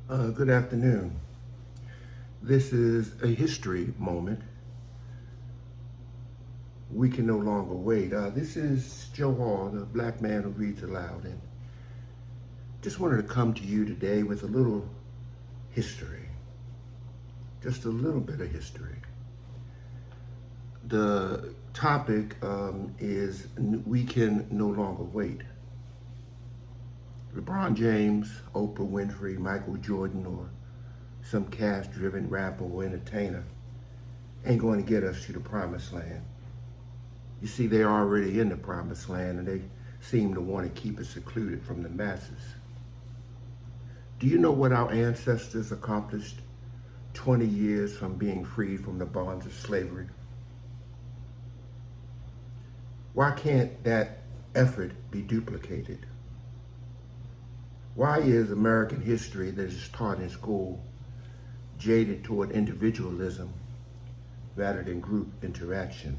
Good afternoon. This is a history moment. We can no longer wait. This is Joe Hall, the black man who reads aloud, and just wanted to come to you today with a little history, just a little bit of history. The topic is We Can No Longer Wait. LeBron James, Oprah Winfrey, Michael Jordan, or some cash-driven rapper or entertainer ain't going to get us to the promised land. You see, they're already in the promised land and they seem to want to keep it secluded from the masses. Do you know what our ancestors accomplished 20 years from being freed from the bonds of slavery? Why can't that effort be duplicated? Why is American history that is taught in school jaded toward individualism rather than group interaction?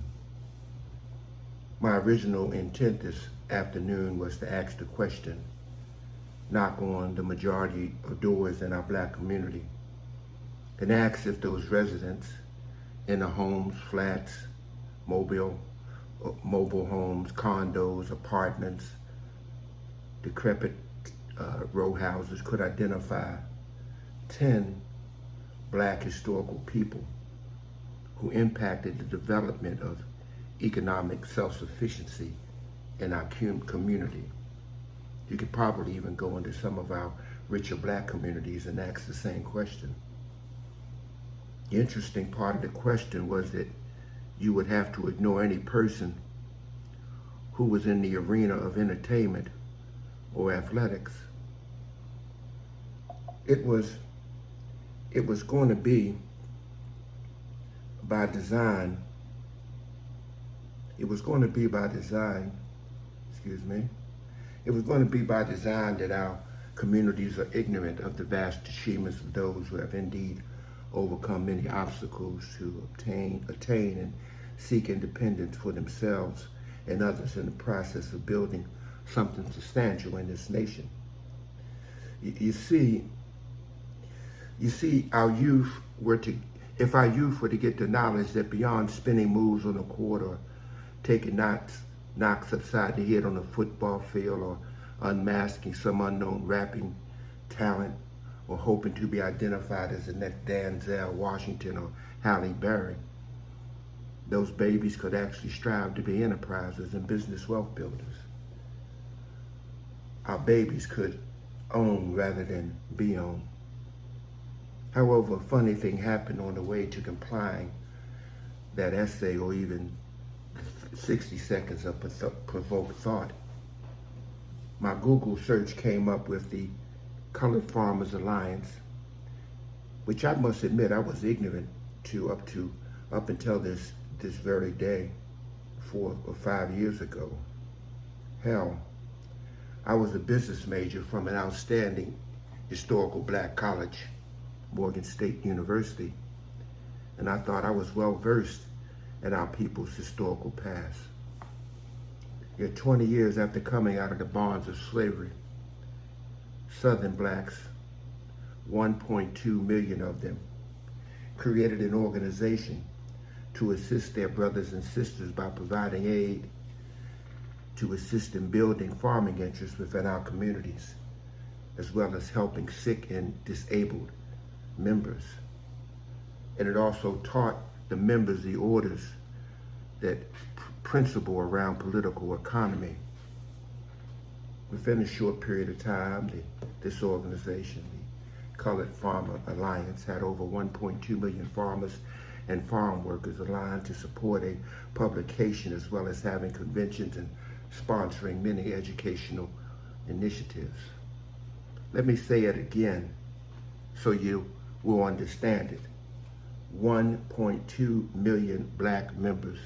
My original intent this afternoon was to ask the question, knock on the majority of doors in our black community, and ask if those residents in the homes, flats, mobile homes, condos, apartments, decrepit row houses could identify 10 black historical people who impacted the development of economic self-sufficiency in our community. You could probably even go into some of our richer black communities and ask the same question. The interesting part of the question was that you would have to ignore any person who was in the arena of entertainment or athletics. It was going to be by design. It was going to be by design, It was going to be by design that our communities are ignorant of the vast achievements of those who have indeed overcome many obstacles to attain and seek independence for themselves and others in the process of building something substantial in this nation. You see, our youth if our youth were to get the knowledge that beyond spinning moves on the court or taking knocks upside the head on a football field or unmasking some unknown rapping talent or hoping to be identified as the next Denzel Washington or Halle Berry, those babies could actually strive to be enterprisers and business wealth builders. Our babies could own rather than be owned. However, a funny thing happened on the way to complying that essay or even 60 seconds of provoked thought. My Google search came up with the Colored Farmers Alliance, which I must admit I was ignorant to up until this very day, 4 or 5 years ago. Hell, I was a business major from an outstanding historical black college, Morgan State University, and I thought I was well versed in our people's historical past. Yet 20 years after coming out of the bonds of slavery, Southern blacks, 1.2 million of them, created an organization to assist their brothers and sisters by providing aid to assist in building farming interests within our communities, as well as helping sick and disabled members. And it also taught the members the orders that principle around political economy. Within a short period of time, this organization, the Colored Farmer Alliance, had over 1.2 million farmers and farm workers aligned to support a publication as well as having conventions and sponsoring many educational initiatives. Let me say it again so you will understand it. 1.2 million black members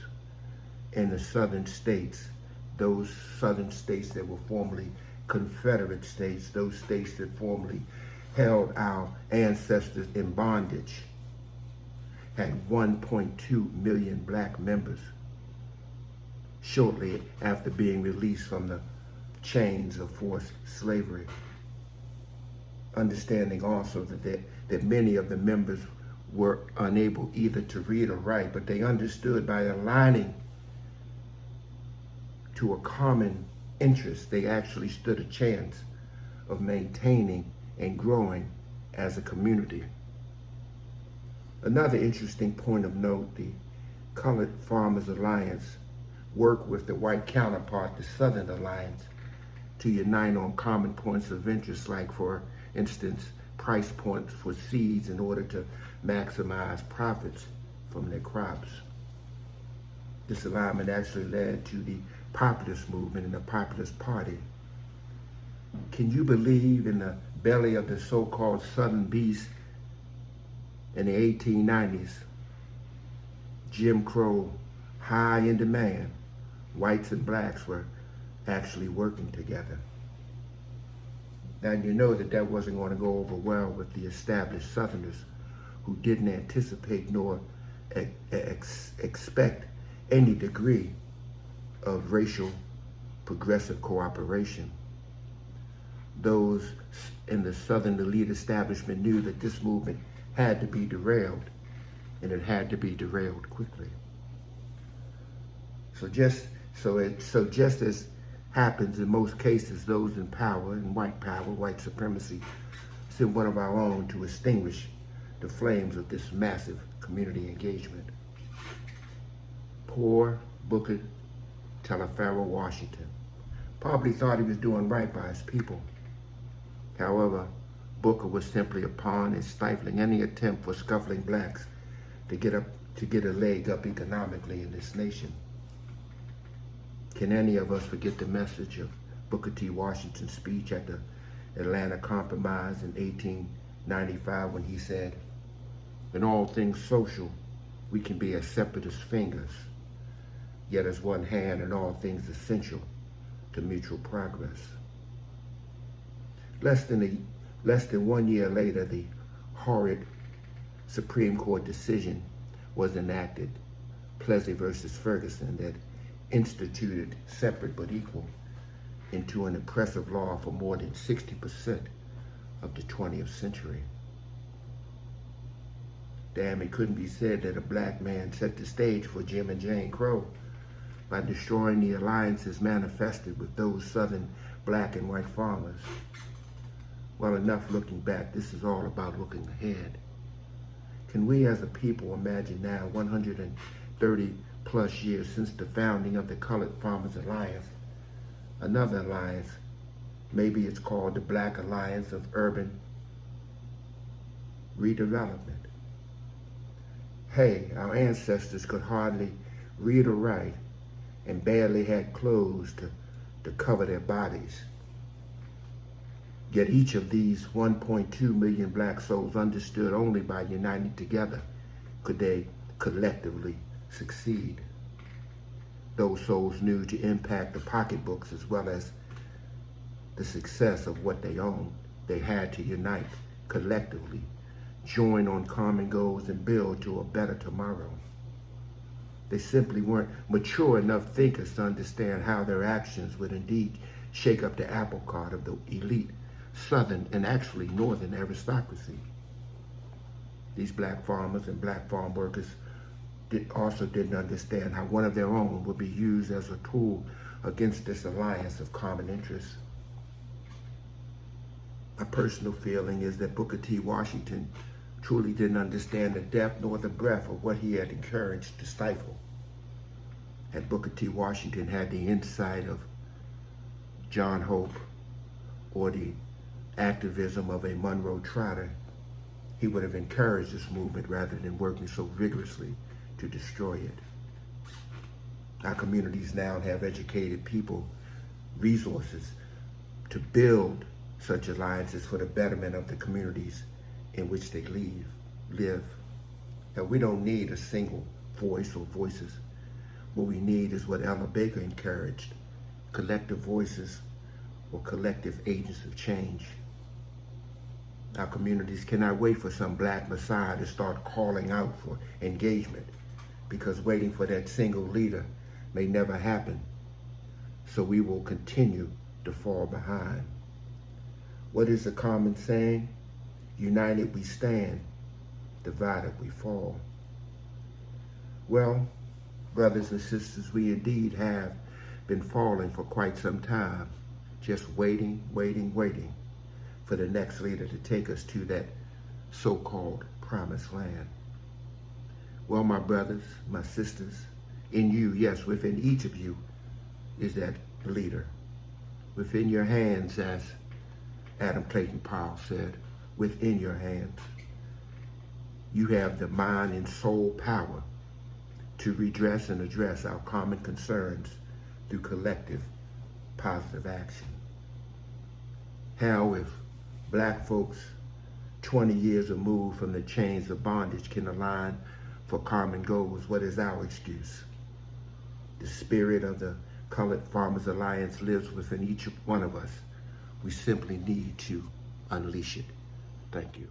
in the southern states, those southern states that were formerly Confederate states, those states that formerly held our ancestors in bondage, had 1.2 million black members shortly after being released from the chains of forced slavery. understanding also that many of the members were unable either to read or write, but they understood by aligning to a common interest, they actually stood a chance of maintaining and growing as a community. Another interesting point of note, the Colored Farmers Alliance worked with the white counterpart, the Southern Alliance, to unite on common points of interest, like, for instance, price points for seeds in order to maximize profits from their crops. This alignment actually led to the populist movement and the Populist Party. Can you believe, in the belly of the so-called Southern Beast in the 1890s, Jim Crow, high in demand, whites and blacks were actually working together? Now, you know that wasn't going to go over well with the established Southerners, who didn't anticipate nor expect any degree of racial progressive cooperation. Those in the Southern elite establishment knew that this movement had to be derailed, and it had to be derailed quickly. So just as happens in most cases, those in power, and white supremacy, sent one of our own to extinguish the flames of this massive community engagement. Poor Booker Telefarrow Washington probably thought he was doing right by his people. However, Booker was simply a pawn in stifling any attempt for scuffling blacks to get a leg up economically in this nation. Can any of us forget the message of Booker T. Washington's speech at the Atlanta Compromise in 1895, when he said, "In all things social, we can be as separate as fingers, yet as one hand in all things essential to mutual progress." Less than 1 year later, the horrid Supreme Court decision was enacted, Plessy versus Ferguson, that instituted separate but equal into an oppressive law for more than 60% of the 20th century. Damn, it couldn't be said that a black man set the stage for Jim and Jane Crow by destroying the alliances manifested with those Southern black and white farmers. Well, enough looking back. This is all about looking ahead. Can we as a people imagine now, 130 plus years since the founding of the Colored Farmers Alliance, another alliance, maybe it's called the Black Alliance of Urban Redevelopment? Hey, our ancestors could hardly read or write and barely had clothes to cover their bodies. Yet each of these 1.2 million black souls understood only by uniting together could they collectively succeed. Those souls knew to impact the pocketbooks as well as the success of what they owned. They had to unite collectively, join on common goals, and build to a better tomorrow. They simply weren't mature enough thinkers to understand how their actions would indeed shake up the apple cart of the elite Southern and actually Northern aristocracy. These black farmers and black farm workers also didn't understand how one of their own would be used as a tool against this alliance of common interests. My personal feeling is that Booker T. Washington truly didn't understand the depth nor the breadth of what he had encouraged to stifle. Had Booker T. Washington had the insight of John Hope or the activism of a Monroe Trotter, he would have encouraged this movement rather than working so vigorously to destroy it. Our communities now have educated people, resources to build such alliances for the betterment of the communities in which they live. Now, we don't need a single voice or voices. What we need is what Ella Baker encouraged, collective voices or collective agents of change. Our communities cannot wait for some black messiah to start calling out for engagement, because waiting for that single leader may never happen. So we will continue to fall behind. What is the common saying? United we stand, divided we fall. Well, brothers and sisters, we indeed have been falling for quite some time, just waiting for the next leader to take us to that so-called promised land. Well, my brothers, my sisters, in you, yes, within each of you is that leader. Within your hands, as Adam Clayton Powell said, within your hands, you have the mind and soul power to redress and address our common concerns through collective positive action. How if black folks 20 years removed from the chains of bondage can align for common goals, what is our excuse? The spirit of the Colored Farmers Alliance lives within each one of us. We simply need to unleash it. Thank you.